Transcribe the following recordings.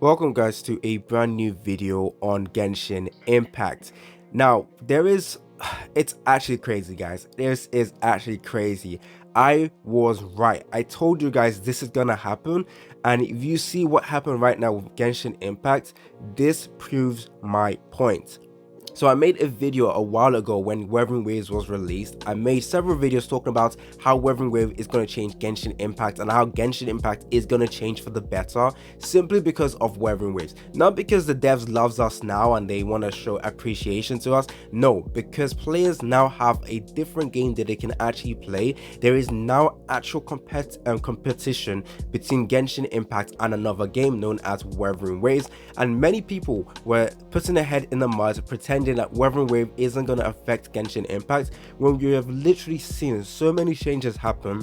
Welcome guys to a brand new video on Genshin Impact. Now it's actually crazy guys. This is actually crazy. I was right. I told you guys this is gonna happen, and if you see what happened right now with Genshin Impact, this proves my point. So I made a video a while ago when Wuthering Waves was released. I made several videos talking about how Wuthering Wave is going to change Genshin Impact and how Genshin Impact is going to change for the better simply because of Wuthering Waves. Not because the devs loves us now and they want to show appreciation to us. No, because players now have a different game that they can actually play. There is now actual competition between Genshin Impact and another game known as Wuthering Waves, and many people were putting their head in the mud pretending that Wuthering Wave isn't going to affect Genshin Impact when you have literally seen so many changes happen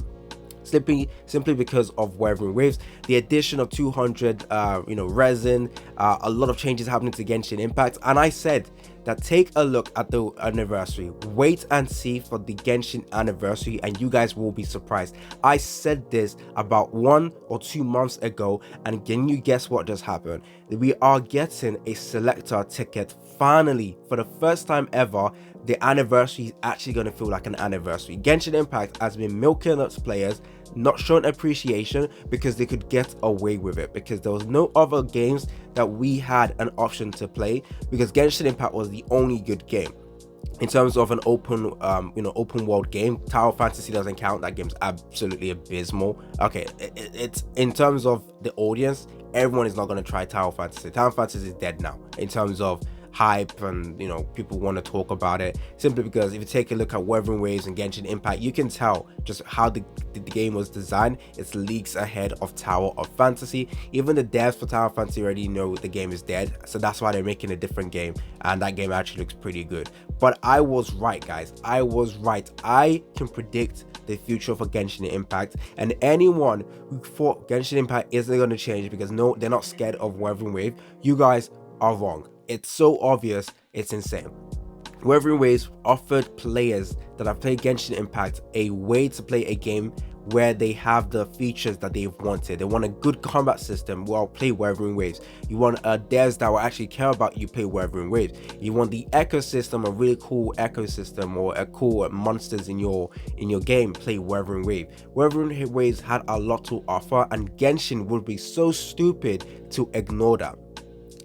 simply because of Wuthering Waves. The addition of 200 resin, a lot of changes happening to Genshin Impact, and I said that take a look at the anniversary, wait and see for the Genshin anniversary, and you guys will be surprised. I said this about 1 or 2 months ago, and can you guess what just happened? We are getting a selector ticket finally. For the first time ever, the anniversary is actually going to feel like an anniversary. Genshin Impact has been milking its players, not showing appreciation because they could get away with it, because there was no other games that we had an option to play, because Genshin Impact was the only good game. In terms of an open world game, Tower Fantasy doesn't count. That game's absolutely abysmal. Okay, it's in terms of the audience, everyone is not going to try Tower Fantasy. Tower Fantasy is dead now in terms of hype, and people want to talk about it simply because if you take a look at Wuthering Waves and Genshin Impact, you can tell just how the game was designed. It's leagues ahead of Tower of Fantasy. Even the devs for Tower of Fantasy already know the game is dead, so that's why they're making a different game, and that game actually looks pretty good. But I was right guys, I was right. I can predict the future for Genshin Impact, and anyone who thought Genshin Impact isn't going to change because no, they're not scared of Wuthering Wave, you guys are wrong. It's so obvious, it's insane. Wuthering Waves offered players that have played Genshin Impact a way to play a game where they have the features that they've wanted. They want a good combat system, well, play Wuthering Waves. You want devs that will actually care about you, play Wuthering Waves. You want the ecosystem, a really cool ecosystem, or a cool monsters in your game, play Wuthering Wave. Wuthering Waves had a lot to offer, and Genshin would be so stupid to ignore that.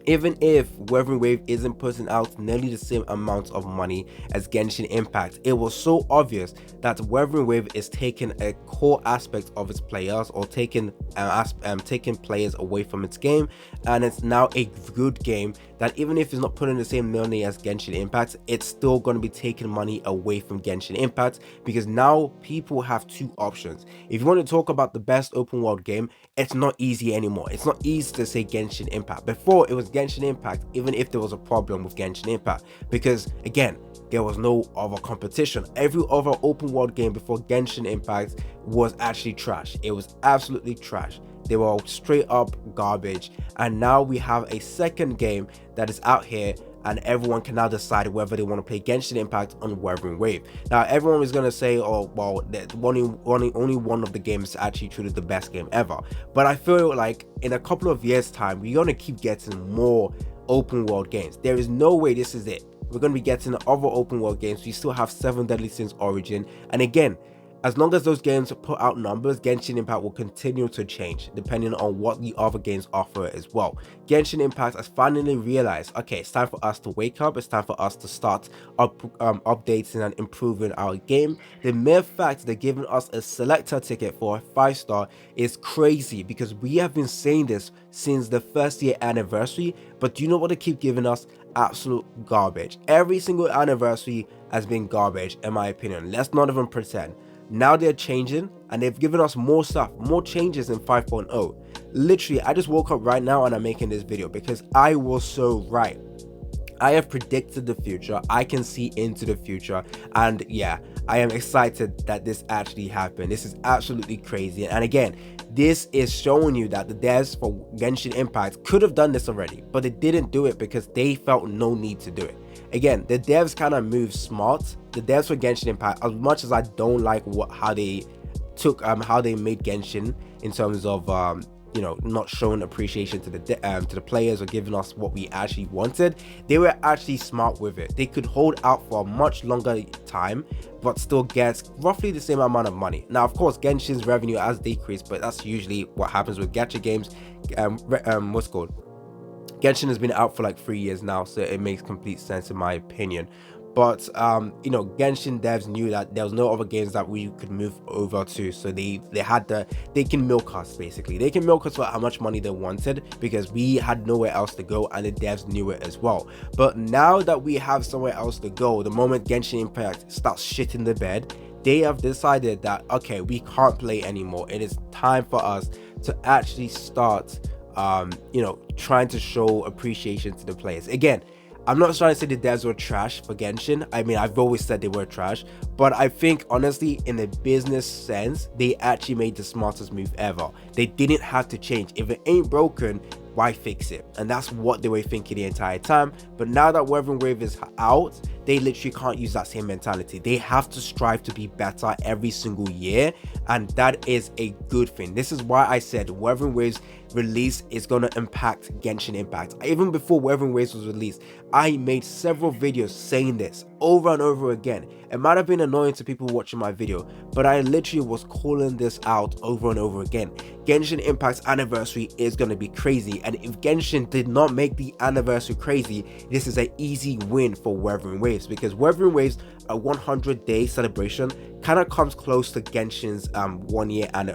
Even if Wuthering Wave isn't putting out nearly the same amount of money as Genshin Impact, it was so obvious that Wuthering Wave is taking a core aspect of its players, or taking players away from its game, and it's now a good game that even if it's not putting the same money as Genshin Impact, it's still going to be taking money away from Genshin Impact, because now people have two options. If you want to talk about the best open world game, it's not easy anymore. It's not easy to say Genshin Impact. Before, it was Genshin Impact, even if there was a problem with Genshin Impact, because again, there was no other competition. Every other open world game before Genshin Impact was actually trash. It was absolutely trash. They were straight up garbage, and now we have a second game that is out here, and everyone can now decide whether they want to play Genshin Impact on Wuthering Wave. Now, everyone is going to say, oh, well, only one of the games is actually truly the best game ever. But I feel like in a couple of years' time, we're going to keep getting more open world games. There is no way this is it. We're going to be getting other open world games. We still have 7 Deadly Sins Origin. And again, as long as those games put out numbers, Genshin Impact will continue to change depending on what the other games offer as well. Genshin Impact has finally realized, okay, it's time for us to wake up. It's time for us to start updating and improving our game. The mere fact they're giving us a selector ticket for a 5-star is crazy, because we have been saying this since the first year anniversary. But do you know what they keep giving us? Absolute garbage. Every single anniversary has been garbage, in my opinion. Let's not even pretend. Now they're changing, and they've given us more stuff, more changes in 5.0. Literally, I just woke up right now and I'm making this video because I was so right. I have predicted the future. I can see into the future, and yeah, I am excited that this actually happened. This is absolutely crazy. And again, this is showing you that the devs for Genshin Impact could have done this already, but they didn't do it because they felt no need to do it. Again, the devs kind of move smart. The devs for Genshin Impact, as much as I don't like how they made Genshin in terms of not showing appreciation to the players or giving us what we actually wanted. They were actually smart with it. They could hold out for a much longer time but still get roughly the same amount of money. Now of course Genshin's revenue has decreased, but that's usually what happens with gacha games. What's called Genshin has been out for like 3 years now, so it makes complete sense in my opinion. But Genshin devs knew that there was no other games that we could move over to, so they can milk us. Basically they can milk us for how much money they wanted, because we had nowhere else to go, and the devs knew it as well. But now that we have somewhere else to go, the moment Genshin Impact starts shitting the bed, they have decided that okay, we can't play anymore. It is time for us to actually start trying to show appreciation to the players. Again, I'm not trying to say the devs were trash for Genshin. I mean, I've always said they were trash, but I think honestly, in a business sense, they actually made the smartest move ever. They didn't have to change. If it ain't broken, why fix it? And that's what they were thinking the entire time. But now that Wuthering Wave is out, they literally can't use that same mentality. They have to strive to be better every single year, and that is a good thing. This is why I said Wuthering Waves release is going to impact Genshin Impact. Even before Wuthering Waves was released, I made several videos saying this over and over again. It might have been annoying to people watching my video, but I literally was calling this out over and over again. Genshin Impact's anniversary is going to be crazy, and if Genshin did not make the anniversary crazy, this is an easy win for Wuthering Waves, because Wuthering Waves, a 100-day celebration, kind of comes close to Genshin's 1 year and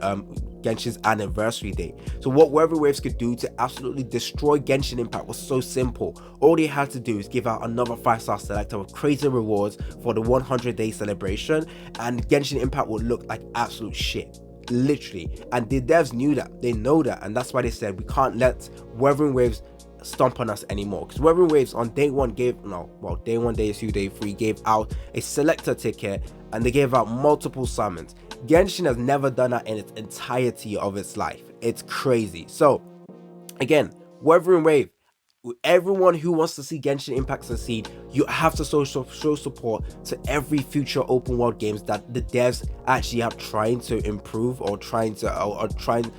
Genshin's anniversary day. So what Wuthering Waves could do to absolutely destroy Genshin Impact was so simple. All they had to do is give out another 5-star selector with crazy rewards for the 100-day celebration, and Genshin Impact would look like absolute shit, literally. And the devs knew that, they know that, and that's why they said we can't let Wuthering Waves stomp on us anymore. Because Wuthering Waves on day 1 day 1, day 2, day 3 gave out a selector ticket, and they gave out multiple summons. Genshin has never done that in its entirety of its life. It's crazy. So again, Wuthering Wave, everyone who wants to see Genshin Impact succeed, you have to show support to every future open world games that the devs actually are trying to improve, or trying to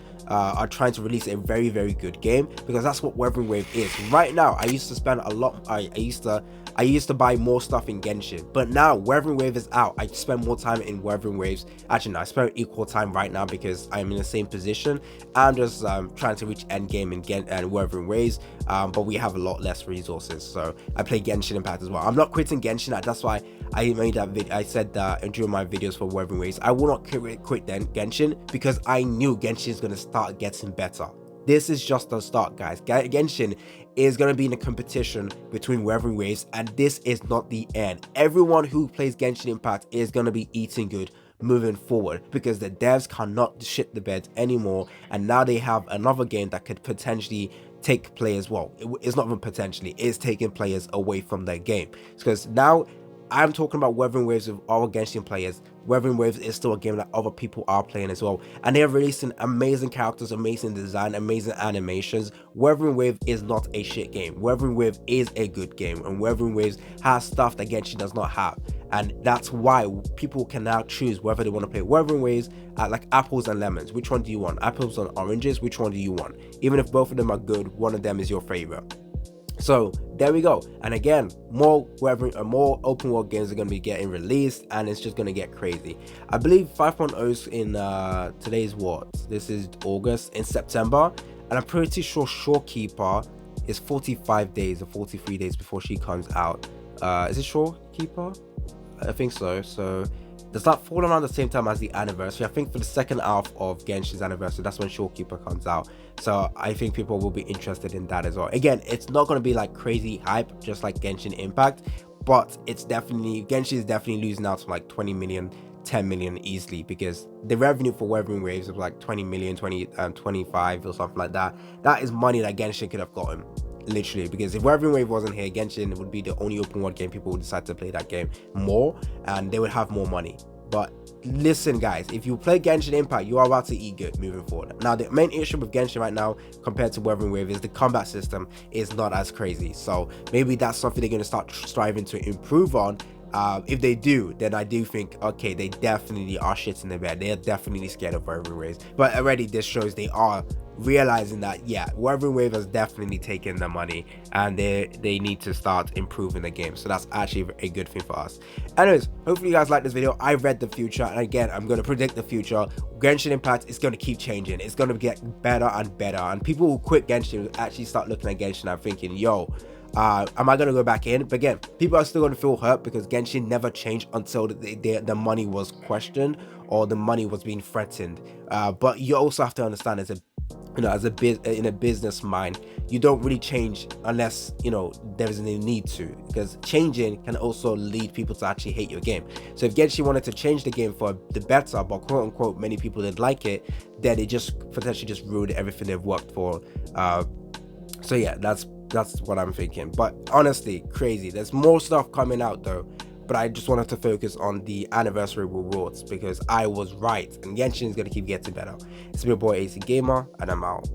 release a very, very good game, because that's what Wuthering Wave is. Right now, I used to spend a lot, I used to buy more stuff in Genshin, but now Wuthering Wave is out. I spend more time in Wuthering Waves. Actually, no, I spend equal time right now because I'm in the same position. I'm just trying to reach end game in Wuthering Waves, but we have a lot less resources, so I play Genshin Impact as well. I'm not quitting Genshin. That's why I made that video. I said that during my videos for Wuthering Waves, I will not quit Genshin, because I knew Genshin is going to start getting better. This is just the start, guys. Genshin is going to be in a competition between Wuthering Waves, and this is not the end. Everyone who plays Genshin Impact is going to be eating good moving forward, because the devs cannot shit the bed anymore, and now they have another game that could potentially take players, it's not even potentially, it's taking players away from their game. Because now I'm talking about Wuthering Waves with our Genshin players. Wuthering Waves is still a game that other people are playing as well, and they are releasing amazing characters, amazing design, amazing animations. Wuthering Wave is not a shit game. Wuthering Wave is a good game, and Wuthering Waves has stuff that Genshin does not have, and that's why people can now choose whether they want to play Wuthering Waves like apples and lemons. Which one do you want? Apples and oranges? Which one do you want? Even if both of them are good, one of them is your favorite. So there we go. And again, more open world games are going to be getting released, and it's just going to get crazy. I believe 5.0's in today's this is August, in September, and I'm pretty sure Shorekeeper is 45 days or 43 days before she comes out. Is it Shorekeeper? I think so. So does that fall around the same time as the anniversary? I think for the second half of Genshin's anniversary, that's when Shorekeeper comes out. So I think people will be interested in that as well. Again, it's not going to be like crazy hype, just like Genshin Impact, but it's definitely, Genshin is definitely losing out to like 20 million, 10 million easily, because the revenue for Wuthering Waves of like 20 million, 25 or something like that. That is money that Genshin could have gotten. Literally, because if Wuthering Wave wasn't here, Genshin would be the only open world game people would decide to play that game more, and they would have more money. But listen, guys, if you play Genshin Impact, you are about to eat good moving forward. Now, the main issue with Genshin right now compared to Wuthering Wave is the combat system is not as crazy. So maybe that's something they're going to start striving to improve on If they do, then I do think, okay, they definitely are shitting the bed. They are definitely scared of Wuthering Waves. But already this shows they are realizing that, yeah, Wuthering Wave has definitely taken the money, and they need to start improving the game. So that's actually a good thing for us. Anyways, hopefully you guys like this video. I read the future, and again, I'm going to predict the future. Genshin Impact is going to keep changing. It's going to get better and better, and people who quit Genshin will actually start looking at Genshin and thinking, yo, am I gonna go back in? But again, people are still gonna feel hurt because Genshin never changed until the money was questioned or the money was being threatened. But you also have to understand, as a in a business mind, you don't really change unless there is a need to, because changing can also lead people to actually hate your game. So if Genshin wanted to change the game for the better, but quote unquote many people didn't like it, then it just potentially just ruined everything they've worked for. So yeah, that's what I'm thinking. But honestly, crazy. There's more stuff coming out though, but I just wanted to focus on the anniversary rewards because I was right, and Genshin is gonna keep getting better. It's been your boy AC Gamer, and I'm out.